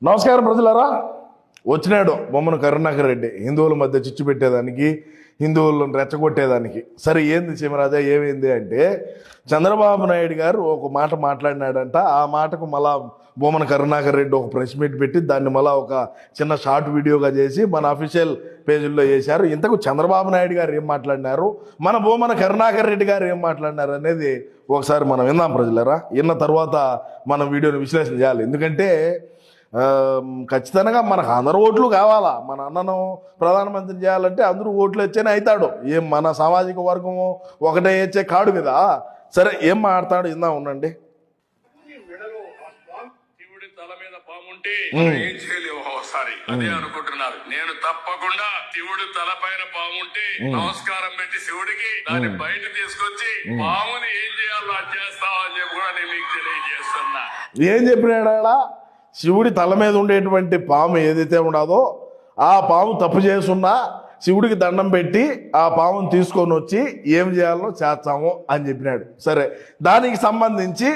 నమస్కారం ప్రజలారా. వచ్చినాడు బొమ్మన కరుణాకర్ రెడ్డి హిందువుల మధ్య చిచ్చు పెట్టేదానికి, హిందువులను రెచ్చగొట్టేదానికి. సరే ఏంది చిమరాజా ఏమైంది అంటే, చంద్రబాబు నాయుడు గారు ఒక మాట మాట్లాడినాడంట. ఆ మాటకు మళ్ళా బొమ్మన కరుణాకర్ రెడ్డి ఒక ప్రెస్ మీట్ పెట్టి దాన్ని మళ్ళీ ఒక చిన్న షార్ట్ వీడియోగా చేసి మన అఫీషియల్ పేజీల్లో వేశారు. ఇంతకు చంద్రబాబు నాయుడు గారు ఏం మాట్లాడినారు, మన బొమ్మన కరుణాకర్ రెడ్డి గారు ఏం మాట్లాడినారు అనేది ఒకసారి మనం విందాం ప్రజలారా. విన్న తర్వాత మనం వీడియోని విశ్లేషణ చేయాలి. ఎందుకంటే ఖచ్చితంగా మనకు అందరు ఓట్లు కావాలా. మన అన్నను ప్రధానమంత్రి చేయాలంటే అందరూ ఓట్లు వచ్చేనే అవుతాడు. ఏం మన సామాజిక వర్గము ఒకటే వచ్చే కాడు మీద. సరే ఏం మాట్లాడు ఇందా ఉండండి. శివుడి తల మీద పాముంటే ఏం చేయలేవు ఒకసారి అదే అనుకుంటున్నారు. నేను తప్పకుండా శివుడి తల పైన పాముంటే నమస్కారం పెట్టి శివుడికి దాన్ని బయట తీసుకొచ్చి పాముని ఏం చేయాలో అది చేస్తామని చెప్పి కూడా నేను మీకు తెలియజేస్తున్నా. ఏం చెప్పినాడా? శివుడి తల మీద ఉండేటువంటి పాము ఏదైతే ఉండదో ఆ పాము తప్పు చేస్తున్నా శివుడికి దండం పెట్టి ఆ పామును తీసుకొని వచ్చి ఏం చేయాలో చేస్తాము అని చెప్పినాడు. సరే, దానికి సంబంధించి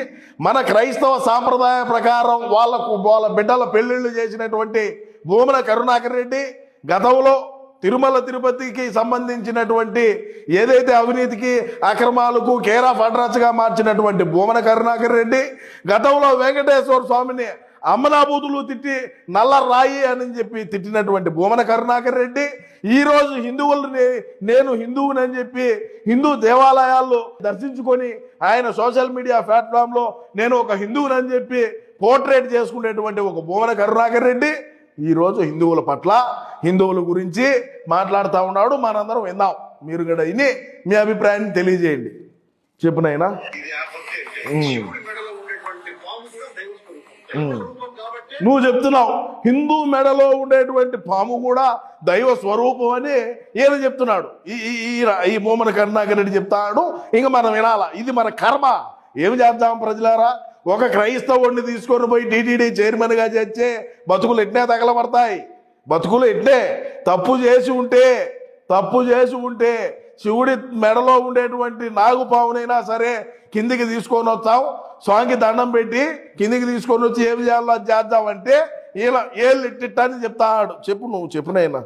మన క్రైస్తవ సాంప్రదాయ ప్రకారం వాళ్ళ బిడ్డల పెళ్లిళ్ళు చేసినటువంటి బొమ్మన కరుణాకర్ రెడ్డి గతంలో తిరుమల తిరుపతికి సంబంధించినటువంటి ఏదైతే అవినీతికి అక్రమాలకు కేర్ ఆఫ్ అడ్రస్గా మార్చినటువంటి బొమ్మన కరుణాకర్ రెడ్డి గతంలో వెంకటేశ్వర స్వామిని అమ్మనాబూతులు తిట్టి నల్ల రాయి అని చెప్పి తిట్టినటువంటి బొమ్మన కరుణాకర్ రెడ్డి ఈరోజు హిందువులని నేను హిందువుని అని చెప్పి హిందూ దేవాలయాల్లో దర్శించుకొని ఆయన సోషల్ మీడియా ప్లాట్ఫామ్లో నేను ఒక హిందువుని అని చెప్పి పోర్ట్రేట్ చేసుకునేటువంటి ఒక బొమ్మన కరుణాకర్ రెడ్డి ఈరోజు హిందువుల పట్ల హిందువుల గురించి మాట్లాడుతూ ఉన్నాడు. మనందరం విందాం. మీరు కూడా విని మీ అభిప్రాయాన్ని తెలియజేయండి. చెప్పునైనా నువ్వు చెప్తున్నావు హిందూ మెడలో ఉండేటువంటి పాము కూడా దైవ స్వరూపం అని ఈయన చెప్తున్నాడు. ఈ బొమ్మన కరుణాకర్ రెడ్డి చెప్తాడు. ఇంకా మనం వినాలా? ఇది మన కర్మ. ఏమి చేద్దాం ప్రజలారా? ఒక క్రైస్తవుడిని తీసుకొని పోయి టీటీడీ చైర్మన్గా చేర్చే బతుకులు ఎట్నే తగలబడతాయి. బతుకులు ఎట్నే తప్పు చేసి ఉంటే శివుడి మెడలో ఉండేటువంటి నాగుపావునైనా సరే కిందికి తీసుకొని వస్తాం, స్వామికి దండం పెట్టి కిందికి తీసుకొని వచ్చి ఏం చేయాలో అది చేద్దామంటే ఇలా ఏళ్ళు ఇట్టిట్టని చెప్తాడు. చెప్పు, నువ్వు చెప్పునైనా.